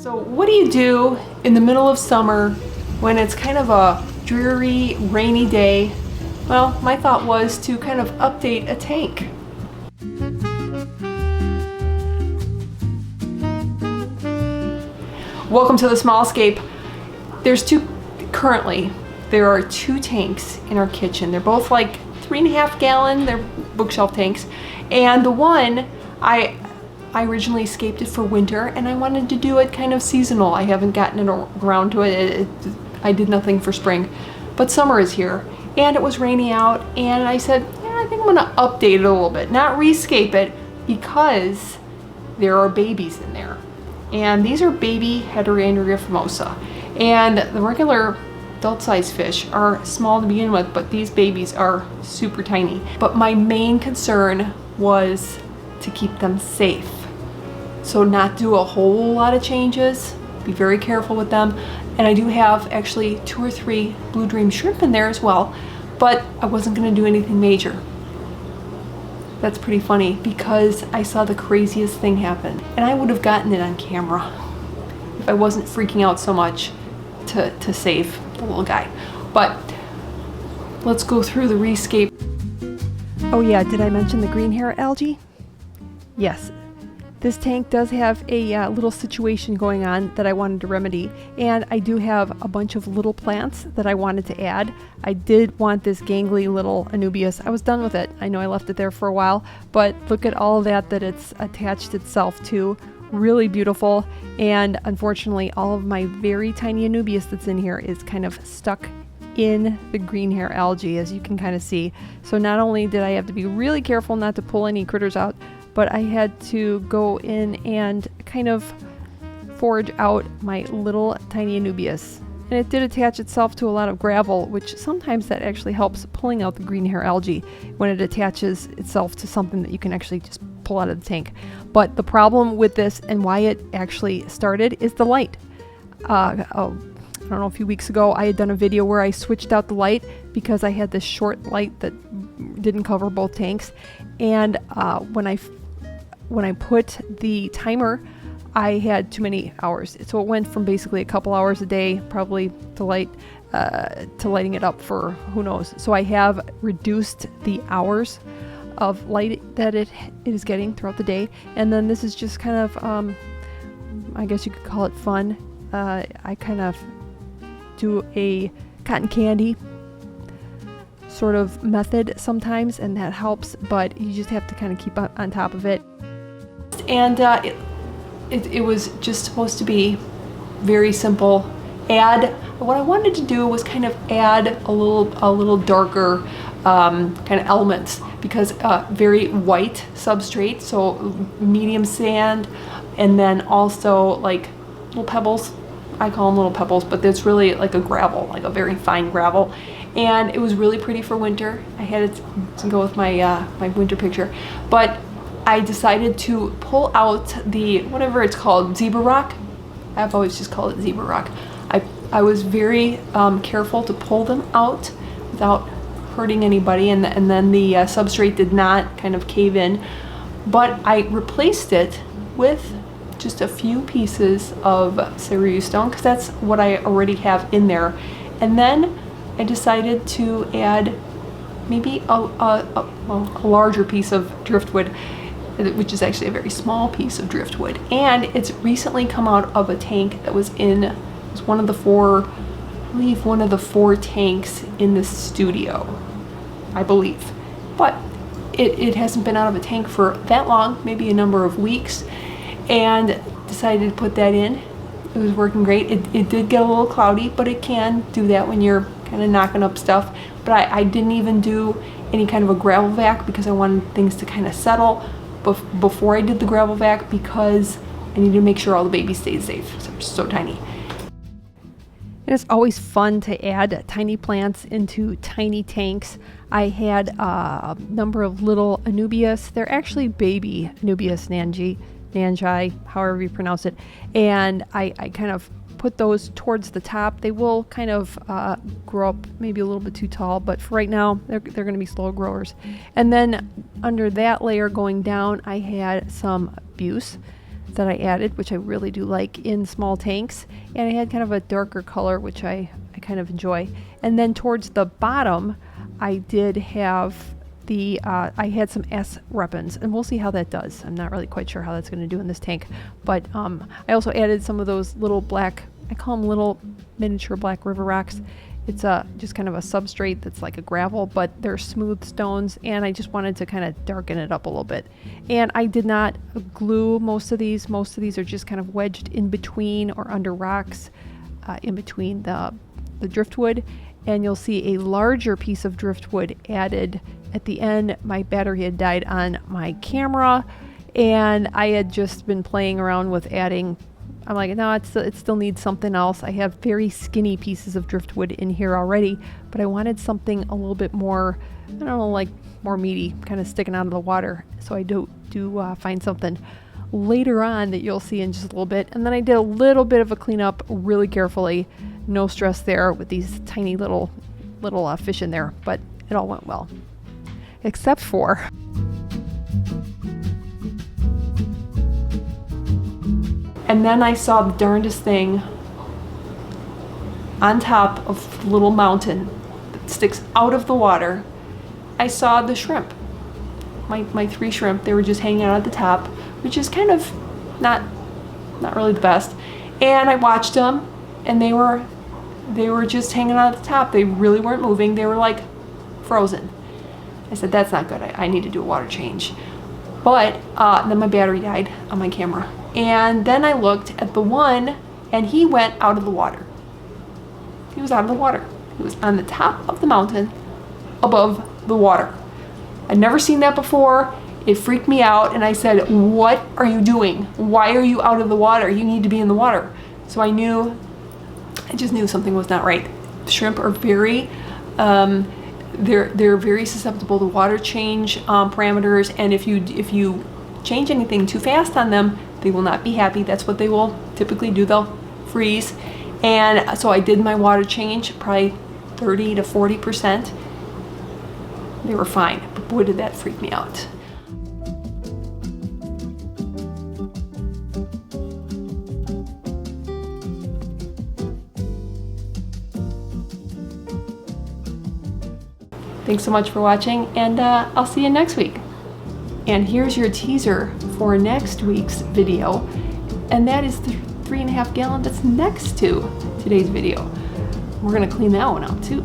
So what do you do in the middle of summer when it's kind of a dreary, rainy day? Well, my thought was to kind of update a tank. Welcome to the small Scape. There are two tanks in our kitchen. They're both like 3.5 gallon, they're bookshelf tanks. And the one, I originally scaped it for winter and I wanted to do it kind of seasonal. I haven't gotten around to it. I did nothing for spring, but summer is here and it was rainy out and I said, yeah, I think I'm gonna update it a little bit, not rescape it, because there are babies in there. And these are baby Heteranodria formosa. And the regular adult-sized fish are small to begin with, but these babies are super tiny. But my main concern was to keep them safe. So not do a whole lot of changes, be very careful with them. And I do have actually 2 or 3 blue dream shrimp in there as well, but I wasn't gonna do anything major. That's pretty funny because I saw the craziest thing happen and I would have gotten it on camera if I wasn't freaking out so much to save the little guy. But let's go through the rescape. Oh yeah, did I mention the green hair algae? Yes, this tank does have a little situation going on that I wanted to remedy, and I do have a bunch of little plants that I wanted to add. I did want this gangly little Anubias. I was done with it. I know I left it there for a while, but look at all that it's attached itself to. Really beautiful, and unfortunately all of my very tiny Anubias that's in here is kind of stuck in the green hair algae, as you can kind of see. So not only did I have to be really careful not to pull any critters out, but I had to go in and kind of forage out my little tiny Anubias. And it did attach itself to a lot of gravel, which sometimes that actually helps pulling out the green hair algae when it attaches itself to something that you can actually just pull out of the tank. But the problem with this and why it actually started is the light. I don't know, a few weeks ago I had done a video where I switched out the light because I had this short light that didn't cover both tanks. And when I put the timer, I had too many hours. So it went from basically a couple hours a day, probably to lighting it up for who knows. So I have reduced the hours of light that it is getting throughout the day. And then this is just kind of, I guess you could call it fun. I kind of do a cotton candy sort of method sometimes, and that helps, but you just have to kind of keep on top of it. And it was just supposed to be very simple. What I wanted to do was kind of add a little darker kind of elements, because very white substrate, so medium sand, and then also like little pebbles. I call them little pebbles, but it's really like a gravel, like a very fine gravel. And it was really pretty for winter. I had it to go with my my winter picture, but I decided to pull out the, whatever it's called, zebra rock. I've always just called it zebra rock. I was very careful to pull them out without hurting anybody, and then the substrate did not kind of cave in. But I replaced it with just a few pieces of cerulean stone, because that's what I already have in there. And then I decided to add maybe a larger piece of driftwood, which is actually a very small piece of driftwood. And it's recently come out of a tank that was one of the 4, I believe one of the 4 tanks in the studio, I believe. But it hasn't been out of a tank for that long, maybe a number of weeks, and decided to put that in. It was working great. It did get a little cloudy, but it can do that when you're kind of knocking up stuff. But I didn't even do any kind of a gravel vac because I wanted things to kind of settle before I did the gravel vac, because I needed to make sure all the babies stayed safe. So they're so tiny. And it's always fun to add tiny plants into tiny tanks. I had a number of little Anubias. They're actually baby Anubias nanji, however you pronounce it. And I kind of put those towards the top. They will kind of grow up maybe a little bit too tall, but for right now, they're going to be slow growers. And then under that layer going down, I had some buse. that I added, which I really do like in small tanks. And I had kind of a darker color, which I kind of enjoy. And then towards the bottom, I did have I had some S weapons, and we'll see how that does. I'm not really quite sure how that's going to do in this tank, but I also added some of those little black, I call them little miniature black river rocks. It's just kind of a substrate that's like a gravel, but they're smooth stones, and I just wanted to kind of darken it up a little bit. And I did not glue most of these. Most of these are just kind of wedged in between or under rocks, in between the driftwood. And you'll see a larger piece of driftwood added at the end. My battery had died on my camera, and I had just been playing around with adding. I'm like, no, it still needs something else. I have very skinny pieces of driftwood in here already, but I wanted something a little bit more, I don't know, like more meaty, kind of sticking out of the water. So I do find something later on that you'll see in just a little bit. And then I did a little bit of a cleanup really carefully. No stress there with these tiny little fish in there, but it all went well. Except for and then I saw the darndest thing on top of the little mountain that sticks out of the water. I saw the shrimp. My 3 shrimp, they were just hanging out at the top, which is kind of not really the best. And I watched them, and they were just hanging out at the top. They really weren't moving. They were like frozen. I said, that's not good. I need to do a water change. But then my battery died on my camera. And then I looked at the one, and he went out of the water. He was out of the water. He was on the top of the mountain above the water. I'd never seen that before. It freaked me out, and I said, what are you doing? Why are you out of the water? You need to be in the water. So I just knew something was not right. Shrimp are very, they're very susceptible to water change parameters, and if you change anything too fast on them, they will not be happy. That's what they will typically do. They'll freeze. And so I did my water change, probably 30 to 40%. They were fine, but boy did that freak me out. Thanks so much for watching, and I'll see you next week. And here's your teaser for next week's video, and that is the 3.5 gallon that's next to today's video. We're gonna clean that one out too.